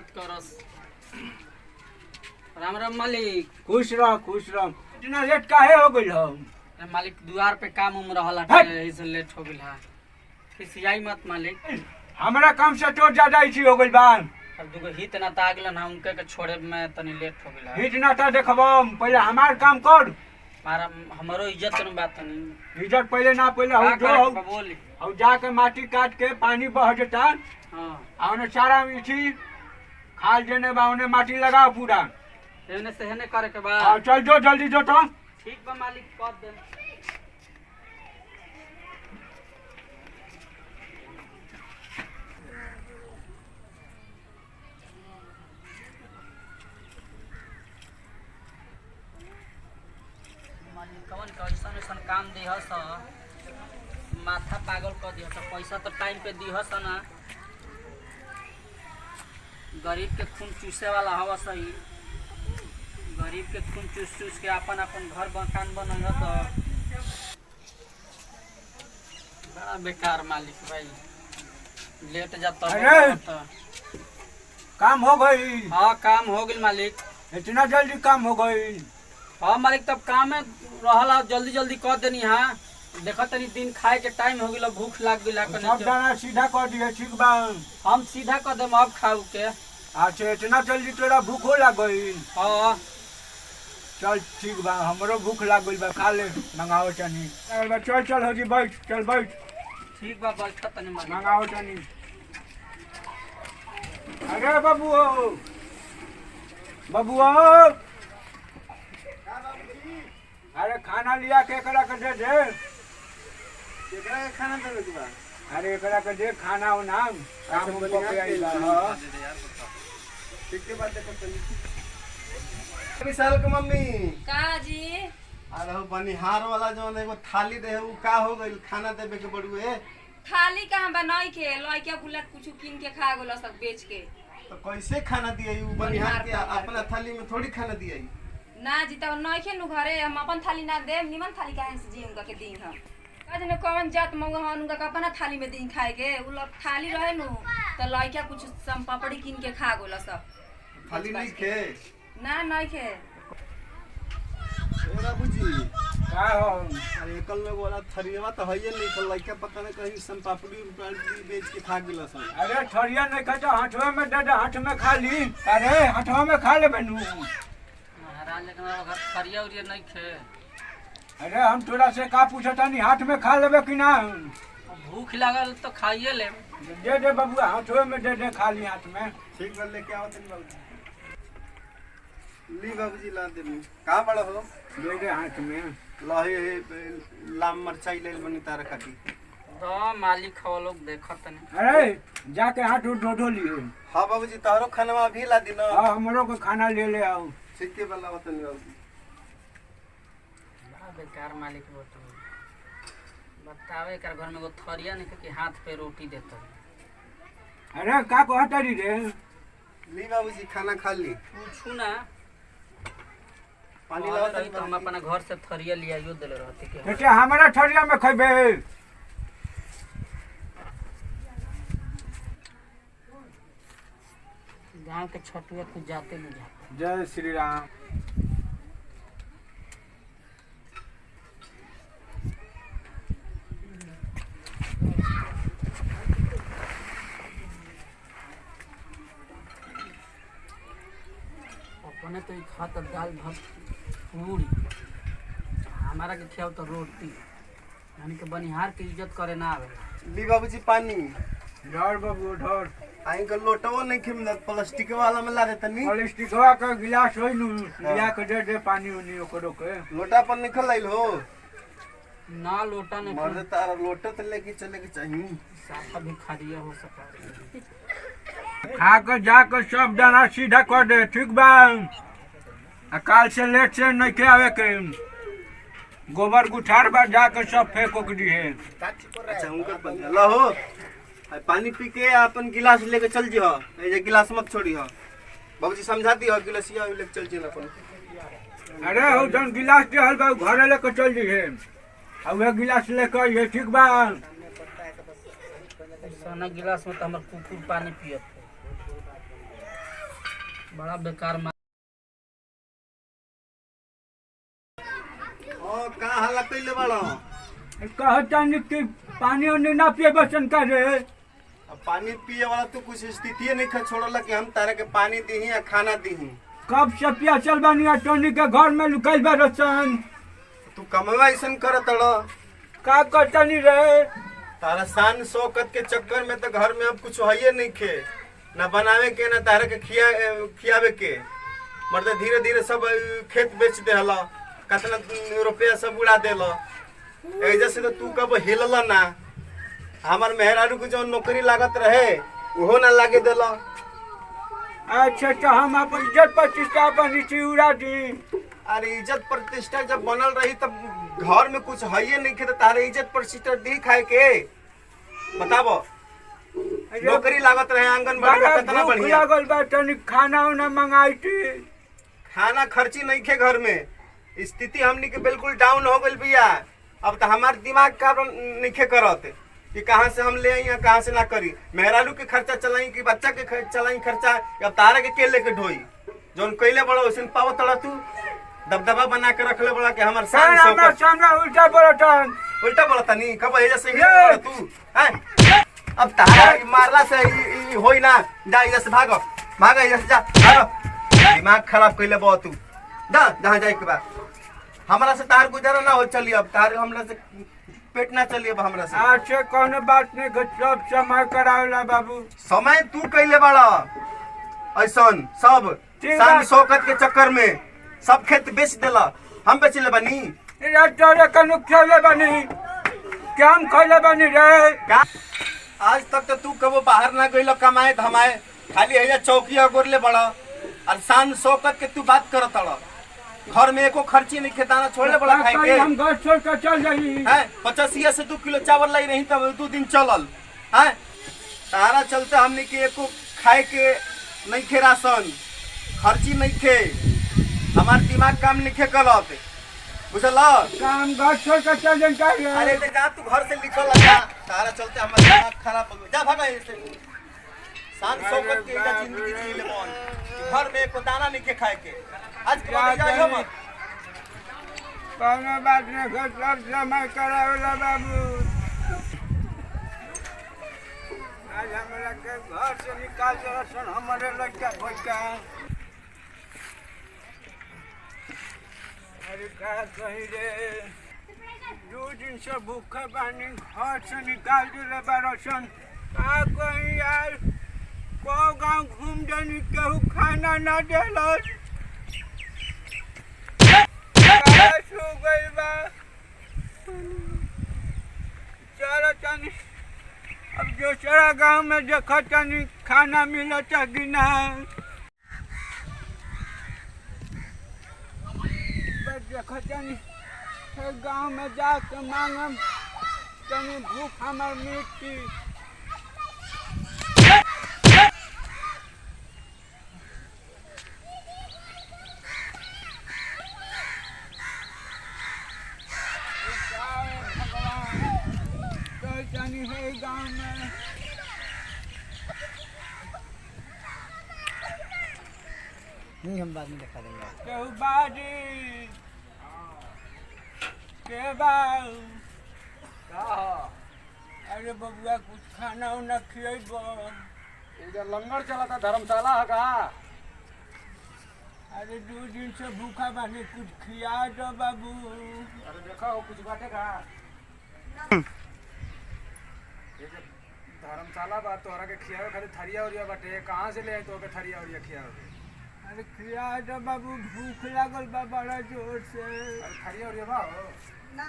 बात करस। राम राम मालिक। खुश रह। इतना लेट काहे हो गइल हो? मालिक द्वार पे काम उम रहला है, लेट हो गइल है। खिसियाई मत मालिक। हमरा काम से तो ज्यादा इसी हो गइल बा। अब दुगो हित ना तागलन है, उनके के छोड़े में तनी लेट हो गइल है। हित नाता देखबो, पहले हमार काम कर। मारा हमरो इज्जत के बात तनी। इज्जत पहले ना, पहले हो जो बोली। और जाके माटी काट के पानी बह जता। हां औने सारा मिठी खाल देने बा, ओने माटी लगाओ पूरा। एने से हेने करे के बा। हां चल जो जल्दी जो तो। ठीक बा मालिक, कर दे। कौन कैसन काम दिहस, माथा पागल कर दिहस। पैसा तो टाइम पे दिहस ना। गरीब के खून चूसे वाला हवा सही। गरीब के खून चूस चूस के अपन घर मकान बनल तो बड़ा बेकार मालिक भाई। लेट जाता काम हो गई। हाँ काम हो गई मालिक। इतना जल्दी काम हो गई? हाँ मालिक, तब काम में रहला जल्दी जल्दी कर देनी। हाँ देखा तनी दिन खाए के टाइम हो गया, भूख लाग गई। सब दाना सीधा कर दिए, ठीक बा? हम सीधा कर देम अब खाऊ के। अच्छा इतना जल्दी तोरा भूखो लाग गई? हाँ चल ठीक बा, हमरो भूख लाग गई बा, खा ले। मंगाओ चनी। चल हो जी, बैठ, चल बैठ। ठीक बा, बैठ तनी मालिक। मंगाओ चनी। अरे बाबू अरे खाना लिया के एकरा के दे दे। केकरा के खाना देवे के बा? अरे एकरा के दे खाना हो नाम। काम हो के आई बा। हां ठीक के बात देखो तनी। विशाल के मम्मी का जी? अरे हो बनिहार वाला जो एगो थाली दे उ का हो गइल? खाना देवे के बड़ुए। थाली कहाँ बनाई के लइका बुला कुछ किन के खा गेल सब बेच के। तो कैसे खाना दिए उ बनिहार के? अपना थाली में थोड़ी खाना दिए। ना जी तब नहीं खे नु घरे हम अपन थाली ना देम, निमन थाली काहे से जी उनका के दी हम। कजने कौन जात मंगा हन उनका अपना थाली में दी खाए के। उ लोग थाली रहे नु त लइका कुछ सम पापड़ी किन के खा गेल सब। थाली नहीं खे? ना नहीं खे। ए बाबूजी का हो? अरे एकल में वाला थरियावा तो हइए नहीं, तो लइका पता नहीं कहीं सम पापड़ी बेच के खा गेल सन। अरे थरिया नहीं खा तो हाथवा में दे दे, हाथ में खा ली। अरे हाथवा में खा ले बेनू। महाराज लेकिन घर खरिया उरिया नहीं खे। अरे हम तोरा से का पूछतानी, हाथ में खा लेबे कि ना? भूख लागल तो खाइए ले। दे दे बाबू, हाथवे में दे दे, खा ली हाथ में। ठीक बा, लेके आओ तनी बाबूजी। ली बाबूजी ला दे। का बड़ा हो? दे दे हाथ में। लहे लाम मरचाई ले बनी तारा काटी। तो मालिक खवा लोग देखत नहीं। अरे जाके हाथ धो लिए। हाँ बाबूजी, तारो खाना अभी ला दी ना। हाँ हमरो को खाना ले ले आओ। ठीक के बल्ला वतन बाबूजी। बड़ा बेकार मालिक वो तो। बतावे कर घर में वो थरिया नहीं कि हाथ पे रोटी देता। अरे का कहतरी रे? ली बाबूजी खाना खा ली। पूछू ना पानी लाओ लाओ तनी। तो हम अपना घर से थरिया लिया यो देले रहते के। बेटे हमारा थरिया में खइबे? गांव के छठुआ कुछ जाते नहीं जाते। जय श्री राम। अपने तो खाता दाल भात पूरी, हमारा के खियाव तो रोटी। यानी कि बनिहार के इज्जत करे ना आवे। ली बाबूजी पानी। ढोर बाबू ढोर। आई का लोटवो नहीं खे मिलत, प्लास्टिक वाला में ला दे तनी। प्लास्टिकवा का गिलास होई नु, लिया के दे दे पानी उनी ओकरो के। लोटा पर निकल आइल हो? ना लोटा नहीं मर्द तारा लोटा तो लेके चले के चाहिए। साफा भी खरिया हो सका। खा के जाकर सब दाना सीधा कर दे, ठीक बा? काल से लेट से नहीं के आवे के। गोबर गुठार बा जाकर सब फेंक उक दिए। अच्छा उनका बंद ला हो। पानी पी के अपन गिलास लेके चल जी हो। ये गिलास मत छोड़ी हो। बाबूजी समझा दी हो, गिलासिया लेके चल जी अपन। अरे हो जन गिलास दे हल बा घरे लेके चल जी है। अब वे गिलास लेकर ये ठीक बा? सोना गिलास में तो हमर कुकुर पानी पियत। बड़ा बेकार का हल्ला कैले बड़ा कहतानी कि पानी उन्हें ना पिए बसन करे। अब पानी पिए वाला तो कुछ स्थिति नहीं खा छोड़ला कि हम तारा के पानी दी या खाना दी। कब से पियाचल बनिया टोनी के घर में लुकाई बरसन। तू कमवा ऐसा करत का करतनी रे। तारा शान शौकत के चक्कर में तो घर में अब कुछ है नहीं खे ना बनावे के ना तारा के खियावे के मतलब धीरे धीरे सब खेत बेच देला कितना रुपया सब उड़ा देला ऐसे से तो तू कब हिलला ना हमार मेहरारू के जो नौकरी लागत रहे वो ना लागे देला। अच्छा तो हम अपन इज्जत प्रतिष्ठा अपन नीचे उड़ा दी। अरे इज्जत प्रतिष्ठा जब बनल रही तब घर में कुछ है नहीं खे तो तारे इज्जत प्रतिष्ठा दी खाए के बताबो। नौकरी लागत रहे आंगनबाड़ी में कितना बढ़िया लागल बा तनी खाना उना मंगाई थी। खाना खर्ची नहीं खे घर में स्थिति हमनी के बिल्कुल डाउन हो गई भैया। अब तो हमार दिमाग का नहीं खे करत कि कहाँ से हम ले आई या कहाँ से ना करी मेहरालू के खर्चा चलाई कि बच्चा के चलाई खर्चा अब तारा के लेके ढोई जोन कैले बड़ा वैसे पाव तड़ा तू दबदबा बना के रखले बड़ा कि हमार सामने उल्टा बोलता नहीं कब है जैसे तू हैं अब तारा मारला से होई ना जा इधर से भागो भागो इधर से जा भागो दिमाग खराब कैले बा तू जा जहाँ जाए के बाद हमरा से तार गुजारा ना हो चली अब तार हमरा से पेट ना चलिए हमरा से। अच्छा कोनो बात नहीं सब समय करावेला बाबू। समय तू कैले बड़ा ऐसन सब शान शौकत के चक्कर में सब खेत बेच देला हम बेचले बनी तोरे कनु खेले बनी क्या हम खैले बनी रे। क्या आज तक तो तू कबो बाहर ना गइल कमाए धमाए खाली है चौकिया गोरले बड़ा और शान शौकत के तू बात करत हड़ घर में एको खर्ची नहीं खेताना छोड़ले बड़ा खाए के हम घर छोड़ के चल जाई हैं 85 से 2 किलो चावल लाई रही तब 2 दिन चलल हैं तारा चलते हमने के एको खाए के नहीं खे राशन खर्ची नहीं खे हमार दिमाग काम नहीं खे करत बुझल काम घर छोड़ के चल जाई। अरे ते जा तू घर से निकल जा तारा चलते हमार दिमाग खराब हो जा भागा ऐसे शान शौकत के इधर जिंदगी जी ले मन घर में एको दाना नहीं के खाए के आज के बाद जाइयो मत कोनो बात नहीं सब समय करावेला बाबू। आज हमरा के घर से निकाल दरसन हमारे लड़का भइका। अरे का कही रे 2 दिन से भूखे बानी घर से निकाल दिले बरसन का कही यार को गाँव घूम जानी केहू खाना ना देलस अब दूसरा गांव में देखा तनी खाना मिलता कि ना देखा तनी गांव में जाके मांगम तनी भूख हमार मिट्टी है गांव में नहीं हम बाद में दिखा देंगे। केहू बाजी के बाऊ अरे बबुआ कुछ खाना उना खिएबो इधर लंगर चला था धर्मशाला है का। अरे 2 दिन से भूखा बानी कुछ खिया दो बाबू। अरे देखा हो कुछ बाटे का धर्मशाला बात तोहरा के खियावे खाली थरिया उरिया बाटे कहाँ से ले आई तो के थरिया उरिया खियावे। अरे खिया दो बाबू भूख लागल बा बड़ा जोर से। अरे थरिया उरिया बा हो ना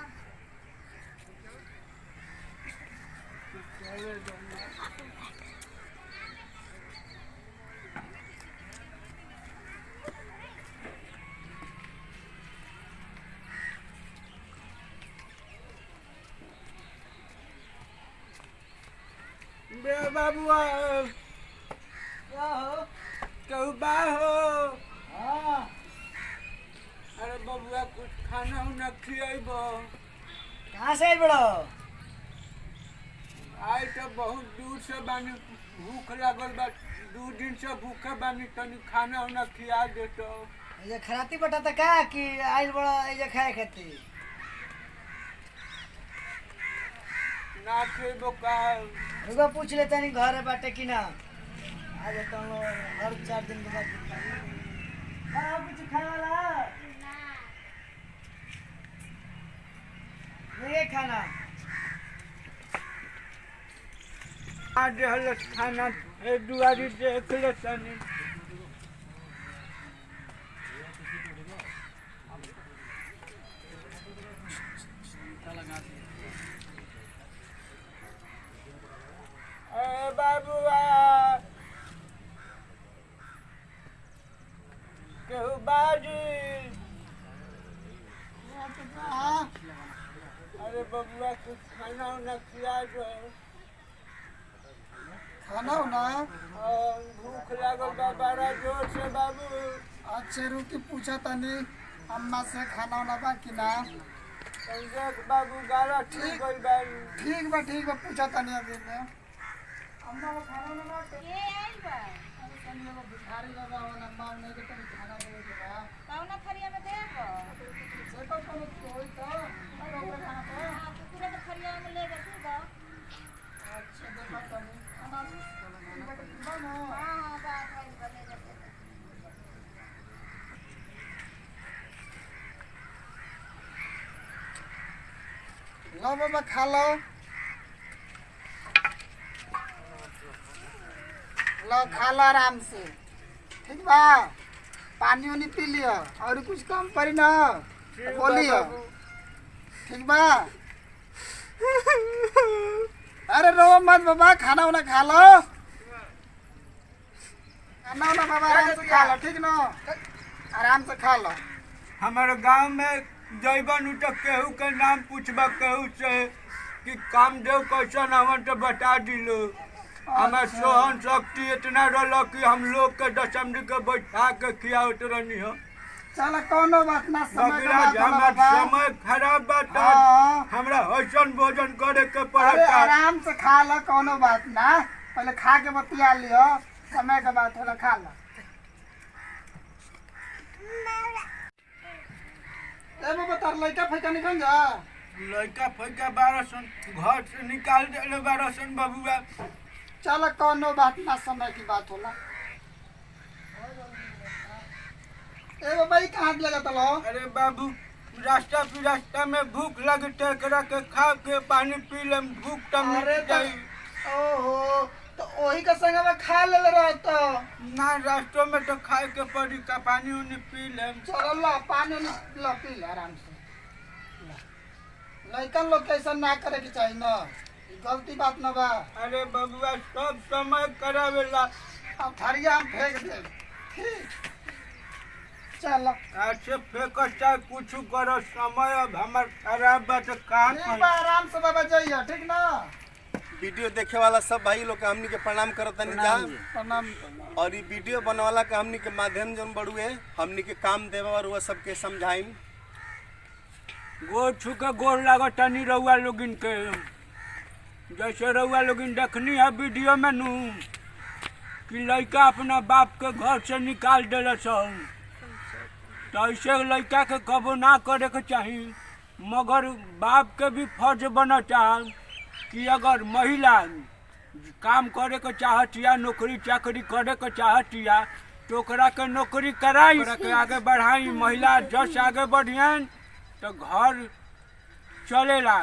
बे बाबुआ कहू बा हो। हाँ अरे बबुआ कुछ खाना उना खिएबो। कहाँ से आई बड़ो। आई तो बहुत दूर से बानी, भूख लागल बा, 2 दिन से भूखे बानी, तनी खाना उना खिया देतो। ये खराती बटाता का कि आइल बड़ा ये खाए खातिर? ना खेबो का। रुको पूछ लेते नहीं घर बाटे कि ना। आज तो हर 4 दिन के बाद कुछ खाए वाला नहीं खाना। आज हल खाना ए दुआरी देख ले तनी। ए बाबुआ केहू बाजी। अरे बबुआ कुछ खाना उना खिया दो। खाना हो ना? भूख लागल बा बड़ा जोर से बाबू। अच्छे रुकी पूछा तनी अम्मा से खाना वाना बा कि ना। देख बाबू गाला ठीक गइल बा। ठीक बा पूछा तनी अभी में अम्मा को खाना वाना बा के आई बा। अरे तनी एगो भिखारी बाबा वाला मांग नहीं के तनी खाना देवे के बा। कौना थरिया में देबो? से तो कोनो होई तो और ओकरा खाना तो हां तो पूरा तो थरिया में ले जा तू बा। अच्छा देखा तनी खाना बनो। हां बात है ले जा। लो बाबा खा लो। लो खा लो आराम से, ठीक बा। पानी उनी पी लियो और कुछ कम पड़ी ना बोलियो, ठीक बा। अरे रो मत बाबा, खाना वाना खा लो। खाना वाना बाबा आराम से खा लो, ठीक ना? आराम से खा लो। हमारे गांव में जैबन तो केहू के नाम पूछबा केहू से कि कामदेव कैसन हवन तो बता दिलो। हमार सोहन शक्ति इतना रहा कि हम लोग के दशमदी के बैठा के खियावत रहनी हो। चल कोनो बात ना, समय का बात हमार बाबा। समय खराब बात हाँ। हमरा हसन भोजन करे के अरे पड़ता। आराम से खा लो, कोनो बात ना। पहले खा के बतिया लियो, समय के बात होला, खा लो। ए बाबा तार लइका फइका निकल जा। लड़का फैका 12 घर से निकाल दे 12 बबुआ। चल कोनो बात ना, समय की बात होला। ए बाबा ई कहाँ लगा तलो? अरे बाबू रास्ता में भूख लगते करा के खा के पानी पी ले, भूख तब अरे मिट जाई। ओहो, तो ओही का संग में खा ले रहतो ना। रास्ते में तो खाए के पड़ी का, पानी उनी पी ले। चल लो पानी लो, पी ले आराम से। लइकन लोग कैसा ना करे के चाहिए ना, गलती बात ना बा। अरे बबुआ सब समय करावेला। अब थरिया हम फेंक दे, ठीक? चलो ऐसे फेंक चाहे कुछ करो, समय अब हमार खराब बा तो काम ठीक बा, आराम से बाबा जाइए, ठीक ना? वीडियो देखे वाला सब भाई लोग के हमनी के प्रणाम करतनी जा। प्रणाम। और ये वीडियो बनवाला के हमनी के माध्यम जौन बड़ुए हमनी के काम देवा और वह सबके समझाइम। गोर छू के गोर लागत तनी रउआ लोगिन के। जैसे रउआ लोगिन देखनी है वीडियो में नू कि लड़का अपना बाप के घर से निकाल देला सन, तो ऐसे लड़का के कबो ना करे के चाही। मगर बाप के भी फर्ज बनता कि अगर महिला काम करे के चाहतिया, नौकरी चाकरी करे के चाहतिया, तो ओकरा के नौकरी कराई, ओकरा के आगे बढ़ाई। महिला जस आगे बढ़ियन तो घर चलेला।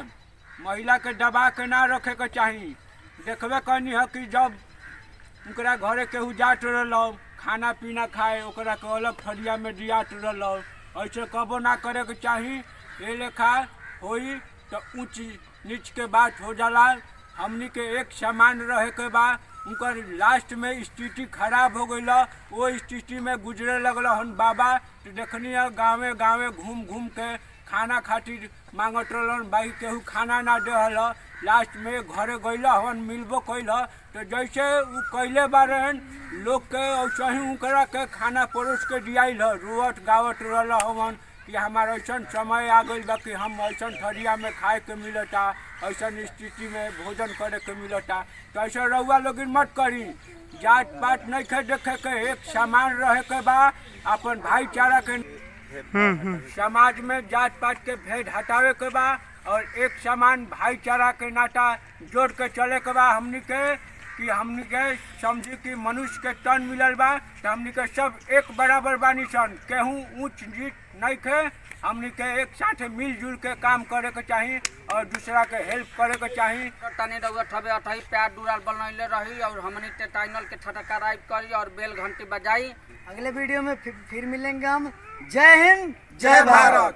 महिला के दबा के ना रखे के चाही। देखबे कहनी है कि जब ओकरा घरे केहू जात रहलो खाना पीना खाए, ओकरा के अलग थरिया में दियात रहलो, ऐसे कबो ना करे के चाही। ये लेखा होई तो ऊंच नीच के बात हो जाला। हमनी के एक समान रहे के बा। उनकर लास्ट में स्थिति खराब हो गई, वो स्थिति में गुजरे लगल हन बाबा। तो देखनी है गाँवे गाँवे घूम घूम के खाना खातिर मांगत रहलन, बाकी केहू खाना ना देहल। लास्ट में घरे गइल हन, मिलबो कैल। तो जैसे वो कैले बारन लोग के वैसे ही उनकरा के खाना परोस के दियाइल, रोवत गावत रहल हवन कि हमारा ऐसा समय आ गई बा कि हम ऐसा थरिया में खाए के मिलता, ऐसा स्थिति में भोजन करे के मिलता। तो ऐसा रउआ लोग मत करी। जात पात नहीं खे देखे के, एक समान रहे के बा, अपन भाईचारा के समाज में जात पात के भेद हटावे के बा और एक समान भाईचारा के नाता जोड़ के चले के बा। हमनी के समझी कि मनुष्य के तन मिलल बा, तो हमनी के सब एक बराबर बानी सन, केहू ऊंच नीच नहीं खे। हमनी के एक साथ मिलजुल के काम करे के चाही और दूसरा के हेल्प करे के चाही। तनी रउआ ठबे अठही प्यार दुराल बनैले रही और हमनी के टाइनल के छटकाराई करी और बेल घंटी बजाई। अगले वीडियो में फिर मिलेंगे हम। जय हिंद, जय भारत।